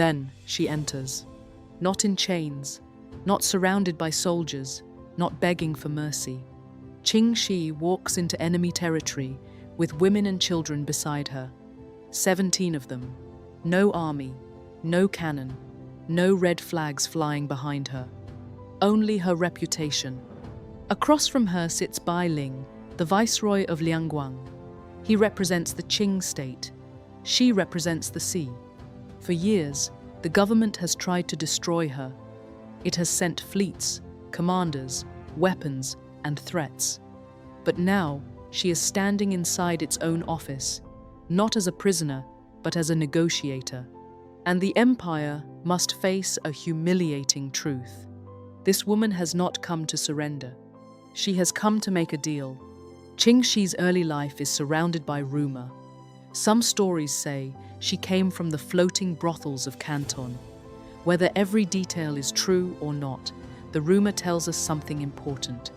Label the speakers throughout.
Speaker 1: Then she enters, not in chains, not surrounded by soldiers, not begging for mercy. Ching Shih walks into enemy territory with women and children beside her, 17 of them. No army, no cannon, no red flags flying behind her. Only her reputation. Across from her sits Bai Ling, the viceroy of Liangguang. He represents the Qing state. She represents the sea. For years, the government has tried to destroy her. It has sent fleets, commanders, weapons, and threats. But now, she is standing inside its own office, not as a prisoner, but as a negotiator. And the empire must face a humiliating truth. This woman has not come to surrender. She has come to make a deal. Ching Shih's early life is surrounded by rumor. Some stories say she came from the floating brothels of Canton. Whether every detail is true or not, the rumor tells us something important.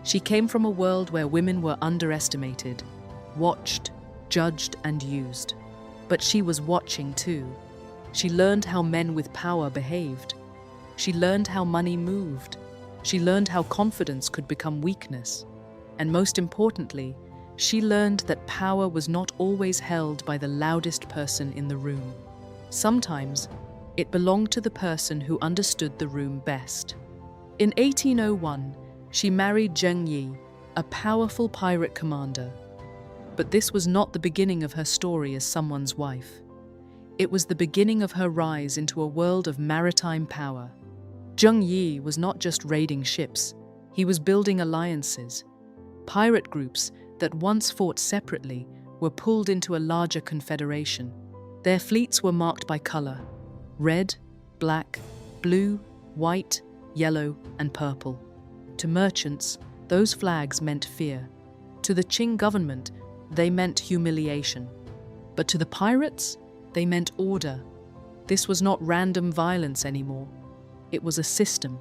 Speaker 1: She came from a world where women were underestimated, watched, judged, and used. But she was watching too. She learned how men with power behaved. She learned how money moved. She learned how confidence could become weakness. And most importantly, she learned that power was not always held by the loudest person in the room. Sometimes, it belonged to the person who understood the room best. In 1801, she married Zheng Yi, a powerful pirate commander. But this was not the beginning of her story as someone's wife. It was the beginning of her rise into a world of maritime power. Zheng Yi was not just raiding ships, he was building alliances. Pirate groups that once fought separately were pulled into a larger confederation. Their fleets were marked by color: red, black, blue, white, yellow, and purple. To merchants, those flags meant fear. To the Qing government, they meant humiliation. But to the pirates, they meant order. This was not random violence anymore. It was a system.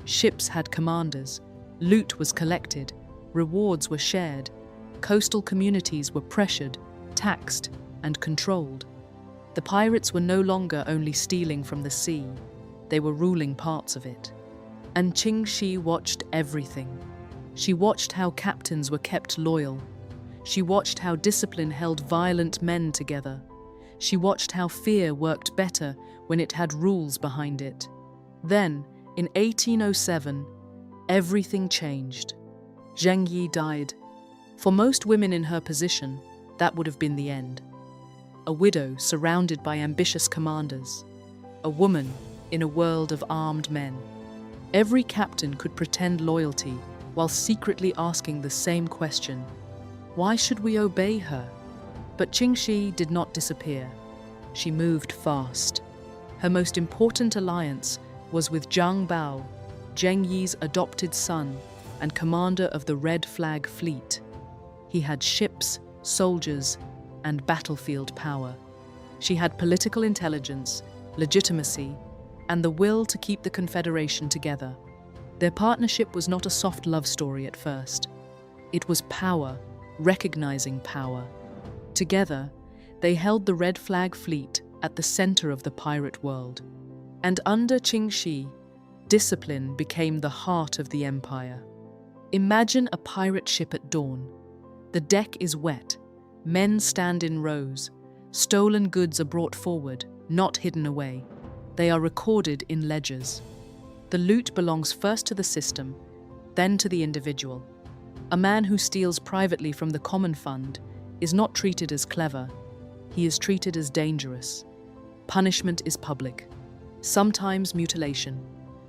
Speaker 1: Ships had commanders. Loot was collected. Rewards were shared. Coastal communities were pressured, taxed, and controlled. The pirates were no longer only stealing from the sea. They were ruling parts of it. And Ching Shih watched everything. She watched how captains were kept loyal. She watched how discipline held violent men together. She watched how fear worked better when it had rules behind it. Then, in 1807, everything changed. Zheng Yi died. For most women in her position, that would have been the end. A widow surrounded by ambitious commanders. A woman in a world of armed men. Every captain could pretend loyalty while secretly asking the same question: why should we obey her? But Ching Shih did not disappear. She moved fast. Her most important alliance was with Zhang Bao, Zheng Yi's adopted son and commander of the Red Flag Fleet. He had ships, soldiers, and battlefield power. She had political intelligence, legitimacy, and the will to keep the Confederation together. Their partnership was not a soft love story at first. It was power, recognizing power. Together, they held the Red Flag Fleet at the center of the pirate world. And under Ching Shih, discipline became the heart of the empire. Imagine a pirate ship at dawn. The deck is wet. Men stand in rows. Stolen goods are brought forward, not hidden away. They are recorded in ledgers. The loot belongs first to the system, then to the individual. A man who steals privately from the common fund is not treated as clever. He is treated as dangerous. Punishment is public. Sometimes mutilation,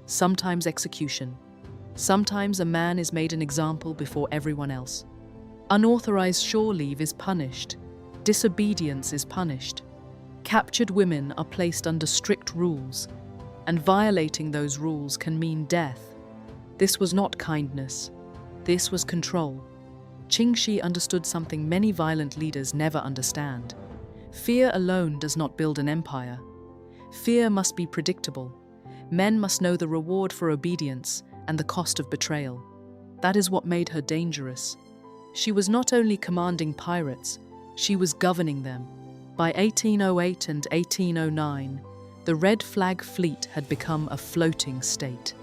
Speaker 1: sometimes execution. Sometimes a man is made an example before everyone else. Unauthorized shore leave is punished. Disobedience is punished. Captured women are placed under strict rules, and violating those rules can mean death. This was not kindness. This was control. Ching Shih understood something many violent leaders never understand. Fear alone does not build an empire. Fear must be predictable. Men must know the reward for obedience and the cost of betrayal. That is what made her dangerous. She was not only commanding pirates, she was governing them. By 1808 and 1809, The Red Flag Fleet had become a floating state.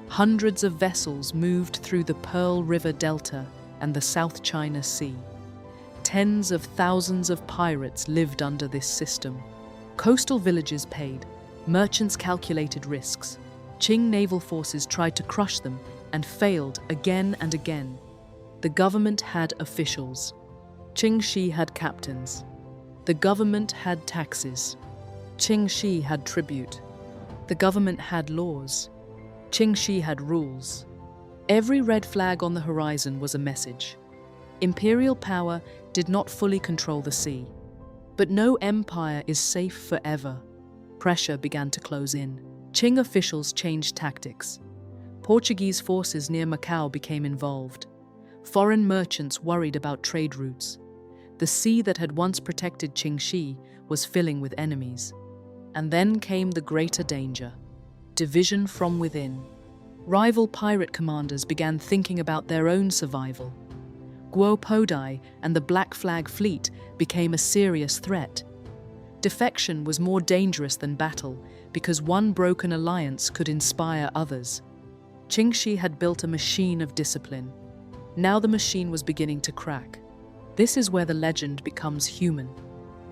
Speaker 1: Hundreds of vessels moved through the Pearl River Delta and the South China Sea. Tens of thousands of pirates lived under this system. Coastal villages paid, merchants calculated risks. Qing naval forces tried to crush them and failed again and again. The government had officials. Ching Shih had captains. The government had taxes. Ching Shih had tribute. The government had laws. Ching Shih had rules. Every red flag on the horizon was a message. Imperial power did not fully control the sea. But no empire is safe forever. Pressure began to close in. Qing officials changed tactics. Portuguese forces near Macau became involved. Foreign merchants worried about trade routes. The sea that had once protected Ching Shih was filling with enemies. And then came the greater danger: division from within. Rival pirate commanders began thinking about their own survival. Guo Podai and the Black Flag Fleet became a serious threat. Defection was more dangerous than battle because one broken alliance could inspire others. Ching Shih had built a machine of discipline. Now the machine was beginning to crack. This is where the legend becomes human.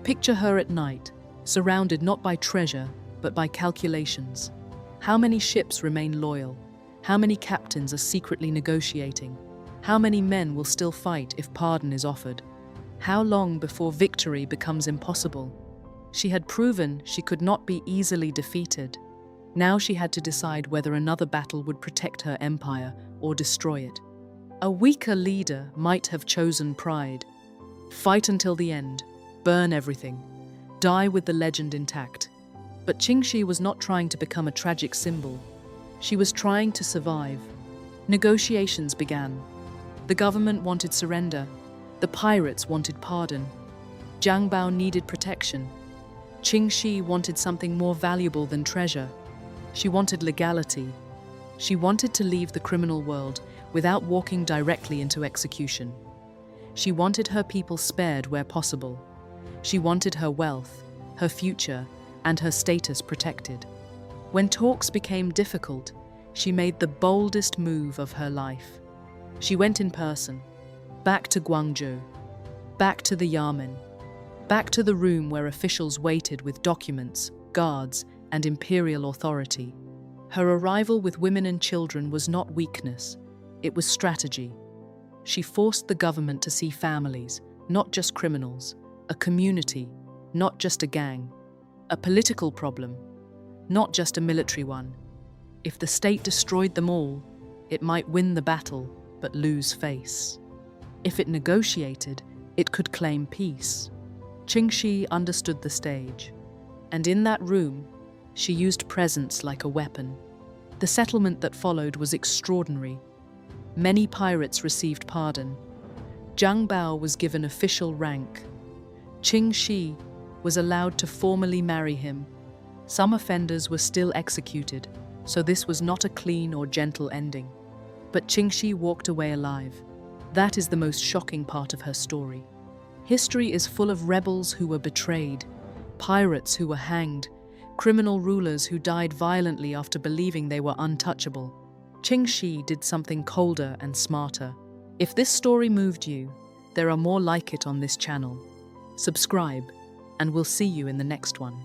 Speaker 1: Picture her at night, surrounded not by treasure, but by calculations. How many ships remain loyal? How many captains are secretly negotiating? How many men will still fight if pardon is offered? How long before victory becomes impossible? She had proven she could not be easily defeated. Now she had to decide whether another battle would protect her empire or destroy it. A weaker leader might have chosen pride. Fight until the end, burn everything, die with the legend intact. But Ching Shih was not trying to become a tragic symbol. She was trying to survive. Negotiations began. The government wanted surrender. The pirates wanted pardon. Jiang Bao needed protection. Ching Shih wanted something more valuable than treasure. She wanted legality. She wanted to leave the criminal world without walking directly into execution. She wanted her people spared where possible. She wanted her wealth, her future, and her status protected. When talks became difficult, she made the boldest move of her life. She went in person, back to Guangzhou, back to the Yamen, back to the room where officials waited with documents, guards, and imperial authority. Her arrival with women and children was not weakness, it was strategy. She forced the government to see families, not just criminals, a community, not just a gang, a political problem, not just a military one. If the state destroyed them all, it might win the battle but lose face. If it negotiated, it could claim peace. Ching Shih understood the stage, and in that room, she used presence like a weapon. The settlement that followed was extraordinary. Many pirates received pardon. Jiang Bao was given official rank. Ching Shih was allowed to formally marry him. Some offenders were still executed, so this was not a clean or gentle ending. But Ching Shih walked away alive. That is the most shocking part of her story. History is full of rebels who were betrayed, pirates who were hanged, criminal rulers who died violently after believing they were untouchable. Ching Shih did something colder and smarter. If this story moved you, there are more like it on this channel. Subscribe, and we'll see you in the next one.